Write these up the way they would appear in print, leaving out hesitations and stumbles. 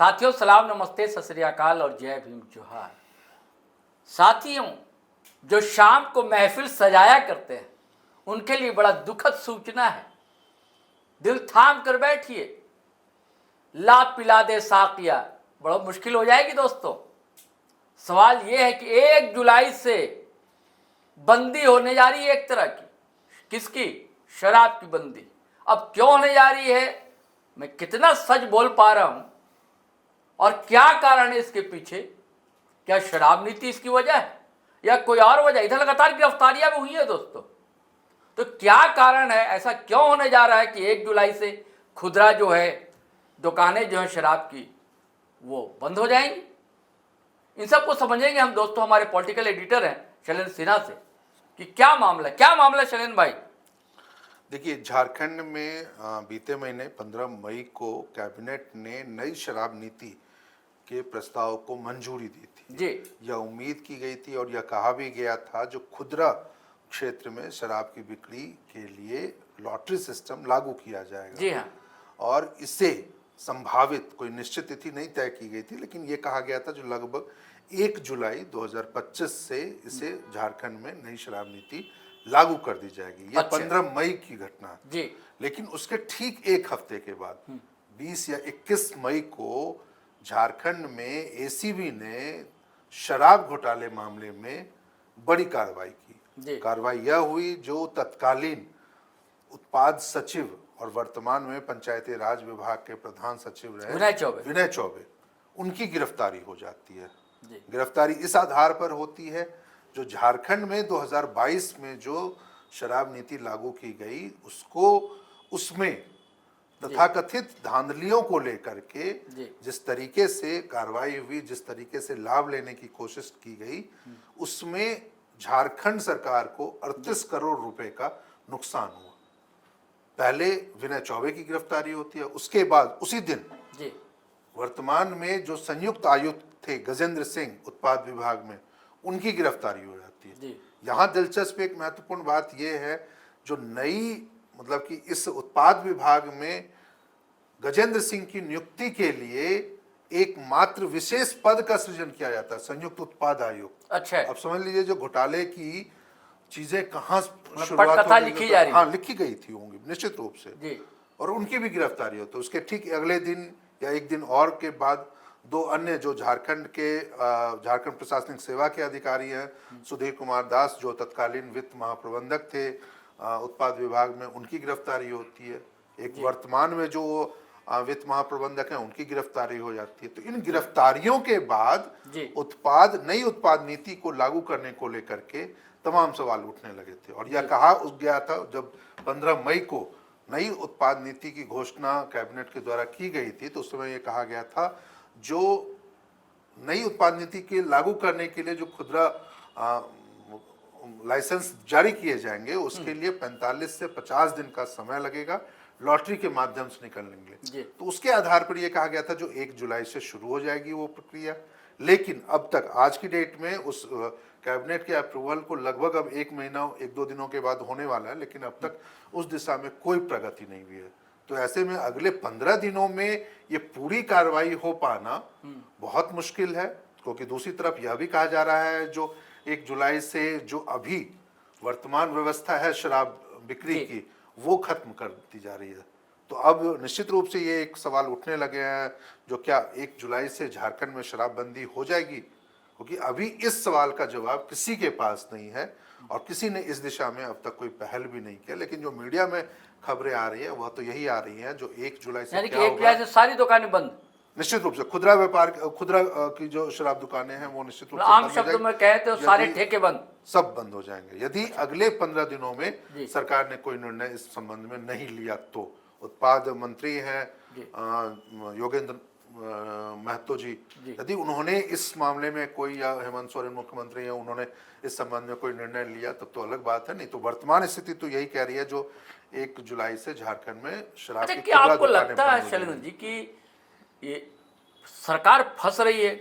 साथियों सलाम, नमस्ते, सत श्री अकाल और जय भीम जोहार। साथियों, जो शाम को महफिल सजाया करते हैं उनके लिए बड़ा दुखद सूचना है। दिल थाम कर बैठिए, ला पिला दे साकिया, बड़ा मुश्किल हो जाएगी दोस्तों। सवाल यह है कि 1 जुलाई से बंदी होने जा रही है एक तरह की। किसकी? शराब की बंदी। अब क्यों होने जा रही है, मैं कितना सच बोल पा रहा हूं और क्या कारण है इसके पीछे? क्या शराब नीति इसकी वजह है या कोई और वजह? इधर लगातार गिरफ्तारियां भी हुई है दोस्तों। तो क्या कारण है, ऐसा क्यों होने जा रहा है कि 1 जुलाई से खुदरा जो है, दुकानें जो है शराब की, वो बंद हो जाएंगी? इन सबको समझेंगे हम दोस्तों हमारे पॉलिटिकल एडिटर हैं शैलेंद्र सिन्हा से कि क्या मामला शैलेंद्र भाई। देखिए, झारखंड में बीते महीने 15 मई को कैबिनेट ने नई शराब नीति के प्रस्ताव को मंजूरी दी थी जी। यह उम्मीद की गई थी और यह कहा भी गया था जो खुदरा क्षेत्र में शराब की बिक्री के लिए लॉटरी सिस्टम लागू किया जाएगा। जी हाँ। और इसे संभावित कोई निश्चित तिथि नहीं तय की गई थी, लेकिन ये कहा गया था जो लगभग 1 जुलाई 2025 से इसे झारखंड में नई शराब नीति लागू कर दी जाएगी। यह 15 मई की घटना है जी। लेकिन उसके ठीक एक हफ्ते के बाद 20 या 21 मई को झारखंड में एसीबी ने शराब घोटाले मामले में बड़ी कार्रवाई की। कार्रवाई यह हुई जो तत्कालीन उत्पाद सचिव और वर्तमान में पंचायती राज विभाग के प्रधान सचिव रहे विनय चौबे, उनकी गिरफ्तारी हो जाती है। गिरफ्तारी इस आधार पर होती है जो झारखंड में 2022 में जो शराब नीति लागू की गई उसमें तथाकथित धांधलियों को लेकर के जिस तरीके से कार्रवाई हुई, जिस तरीके से लाभ लेने की कोशिश की गई, उसमें झारखंड सरकार को 38 करोड़ रुपए का नुकसान हुआ। पहले विनय चौबे की गिरफ्तारी होती है, उसके बाद उसी दिन वर्तमान में जो संयुक्त आयुक्त थे गजेंद्र सिंह उत्पाद विभाग में, उनकी गिरफ्तारी हो जाती है। यहाँ दिलचस्प एक महत्वपूर्ण बात यह है जो नई मतलब कि इस उत्पाद विभाग में गजेंद्र सिंह की नियुक्ति के लिए एक मात्र विशेष पद का सृजन किया जाता है, संयुक्त उत्पाद आयुक्त। अच्छा। अब समझ लीजिए जो घोटाले की चीजें कहाँ शुरुआत लिखी जा रही है। हाँ, लिखी गई थी होंगी निश्चित रूप से। और उनकी भी गिरफ्तारी होती है। उसके ठीक अगले दिन या एक दिन और के बाद 2 अन्य जो झारखंड प्रशासनिक सेवा के अधिकारी हैं, सुधीर कुमार दास जो तत्कालीन वित्त महाप्रबंधक थे उत्पाद विभाग में, उनकी गिरफ्तारी होती है। एक वर्तमान में जो वित्त महाप्रबंधक हैं, उनकी गिरफ्तारी हो जाती है। तो इन गिरफ्तारियों के बाद नई उत्पाद नीति को लागू करने को लेकर के तमाम सवाल उठने लगे थे। और यह कहा गया था जब 15 मई को नई उत्पाद नीति की घोषणा कैबिनेट के द्वारा की गई थी, तो उस समय यह कहा गया था जो नई उत्पाद नीति के लागू करने के लिए जो खुदरा लाइसेंस जारी किए जाएंगे उसके लिए 45 से 50 दिन का समय लगेगा, लॉटरी के माध्यम से निकलने। तो उसके आधार पर यह कहा गया था जो 1 जुलाई से शुरू हो जाएगी वो प्रक्रिया। लेकिन अब तक आज की डेट में उस कैबिनेट के अप्रूवल को लगभग अब 1 महीना 1-2 दिनों के बाद होने वाला है, लेकिन अब तक उस दिशा में कोई प्रगति नहीं हुई है। तो ऐसे में अगले 15 दिनों में ये पूरी कार्रवाई हो पाना बहुत मुश्किल है, क्योंकि दूसरी तरफ यह भी कहा जा रहा है जो 1 जुलाई से जो अभी वर्तमान व्यवस्था है शराब बिक्री की, वो खत्म कर दी जा रही है। तो अब निश्चित रूप से ये एक सवाल उठने लगे हैं जो क्या 1 जुलाई से झारखंड में शराबबंदी हो जाएगी, क्योंकि अभी इस सवाल का जवाब किसी के पास नहीं है और किसी ने इस दिशा में अब तक कोई पहल भी नहीं किया। लेकिन जो मीडिया में खबरें आ रही है वह तो यही आ रही हैं जो 1 जुलाई से यानी कि 1 जुलाई से सारी दुकानें बंद। निश्चित रूप से खुदरा की जो शराब दुकानें हैं वो निश्चित रूप से आम शब्दों में कहे तो सारे ठेके बंद, सब बंद हो जाएंगे यदि अगले 15 दिनों में सरकार ने कोई निर्णय इस संबंध में नहीं लिया। तो उत्पाद मंत्री हैं योगेंद्र महतो जी, यदि उन्होंने इस मामले में कोई, या हेमंत सोरेन मुख्यमंत्री हैं, उन्होंने इस संबंध में कोई निर्णय लिया तब तो अलग बात है। नहीं तो वर्तमान स्थिति तो यही कह रही है जो 1 जुलाई से झारखंड में शराब की क्या आपको लगता है शैलेंद्र जी कि ये सरकार फंस रही है?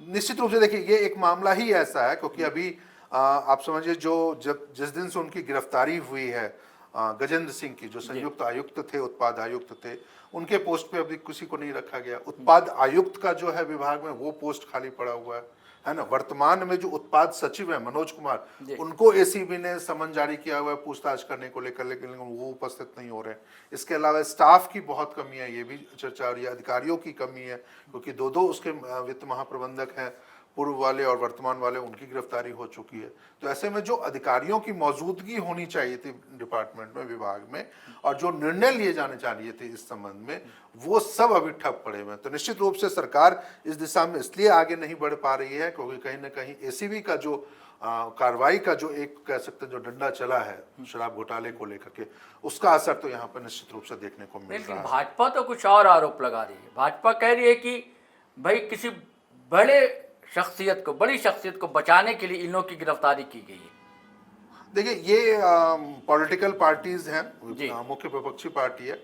निश्चित रूप से देखिए ये एक मामला ही ऐसा है क्योंकि अभी आप समझिए जिस दिन से उनकी गिरफ्तारी हुई है गजेंद्र सिंह की, जो संयुक्त आयुक्त थे, उत्पाद आयुक्त थे, उनके पोस्ट पे अभी किसी को नहीं रखा गया। उत्पाद आयुक्त का जो है विभाग में वो पोस्ट खाली पड़ा हुआ है ना। वर्तमान में जो उत्पाद सचिव है मनोज कुमार, उनको एसीबी ने समन जारी किया हुआ है पूछताछ करने को लेकर, लेकिन वो उपस्थित नहीं हो रहे हैं। इसके अलावा स्टाफ की बहुत कमी है, ये भी चर्चा हो रही है। अधिकारियों की कमी है, क्योंकि दो उसके वित्त महाप्रबंधक हैं, पूर्व वाले और वर्तमान वाले, उनकी गिरफ्तारी हो चुकी है। तो ऐसे में जो अधिकारियों की मौजूदगी होनी चाहिए थी डिपार्टमेंट में, विभाग में, और जो निर्णय लिए जाने चाहिए थे इस संबंध में, वो सब अभी ठप पड़े हुए हैं। तो निश्चित रूप से सरकार इस दिशा में इसलिए आगे नहीं बढ़ पा रही है क्योंकि कहीं ना कहीं एसीबी का जो कार्रवाई का जो एक कह सकते हैं जो डंडा चला है शराब घोटाले को लेकर के, उसका असर तो यहाँ पर निश्चित रूप से देखने को मिल रहा है। भाजपा तो कुछ और आरोप लगा रही है। भाजपा कह रही है कि भाई किसी बड़ी शख्सियत को बचाने के लिए इन लोगों की गिरफ्तारी की गई है। देखिए, ये पॉलिटिकल पार्टीज हैं, मुख्य विपक्षी पार्टी है,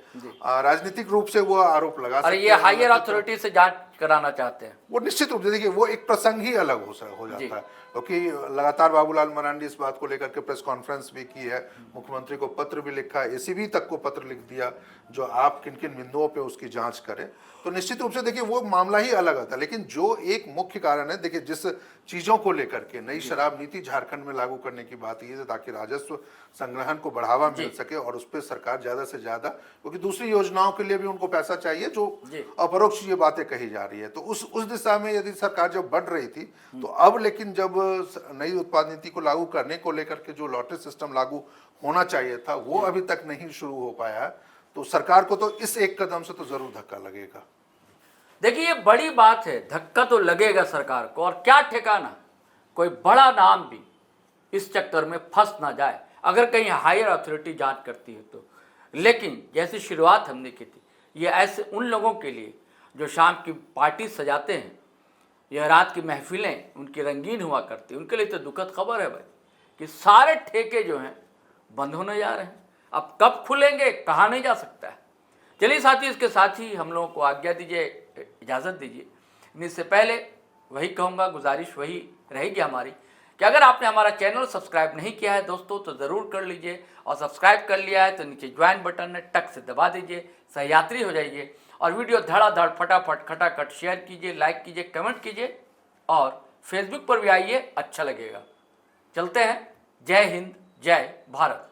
राजनीतिक रूप से वो आरोप लगा सकते हैं। ये हायर अथॉरिटी से जांच कराना चाहते हैं। वो निश्चित रूप से, देखिए, वो एक प्रसंग ही अलग हो जाता है, क्योंकि लगातार बाबूलाल मरांडी इस बात को लेकर के प्रेस कॉन्फ्रेंस भी की है, मुख्यमंत्री को पत्र भी लिखा, एसीबी तक को पत्र लिख दिया जो आप किन किन बिंदुओं पे उसकी जांच करें। तो निश्चित रूप से देखिए वो मामला ही अलग आता है। लेकिन जो एक मुख्य कारण है, देखिए, जिस चीजों को लेकर के नई शराब नीति झारखंड में लागू करने की बात ये है ताकि राजस्व संग्रहण को बढ़ावा मिल सके और उस पर सरकार ज्यादा से ज्यादा, क्योंकि दूसरी योजनाओं के लिए भी उनको पैसा चाहिए, जो अपरोक्ष ये बातें कही जा रही है। तो उस दिशा में यदि सरकार जब बढ़ रही थी, तो अब लेकिन जब नई उत्पाद नीति को लागू करने को लेकर के जो लॉटरी सिस्टम लागू होना चाहिए था, वो अभी तक नहीं शुरू हो पाया है। तो सरकार को तो इस एक कदम से तो जरूर धक्का लगेगा। देखिए, ये बड़ी बात है, धक्का तो लगेगा सरकार को, और क्या ठिकाना कोई बड़ा नाम भी इस चक्कर में फंस ना जाए अगर कहीं हायर अथॉरिटी जांच करती है तो। लेकिन जैसी शुरुआत हमने की थी, ये ऐसे उन लोगों के लिए जो शाम की पार्टी सजाते हैं, यह रात की महफिलें उनकी रंगीन हुआ करती, उनके लिए तो दुखद खबर है भाई कि सारे ठेके जो हैं बंद होने जा रहे हैं। अब कब खुलेंगे कहा नहीं जा सकता है। चलिए साथी, इसके साथ ही हम लोगों को आज्ञा दीजिए, इजाज़त दीजिए। इससे पहले वही कहूँगा, गुजारिश वही रहेगी हमारी कि अगर आपने हमारा चैनल सब्सक्राइब नहीं किया है दोस्तों तो ज़रूर कर लीजिए, और सब्सक्राइब कर लिया है तो नीचे ज्वाइन बटन है, टक से दबा दीजिए, सहयात्री हो जाइए, और वीडियो धड़ाधड़ फटाफट खटाखट शेयर कीजिए, लाइक कीजिए, कमेंट कीजिए, और फेसबुक पर भी आइए, अच्छा लगेगा। चलते हैं। जय हिंद, जय भारत।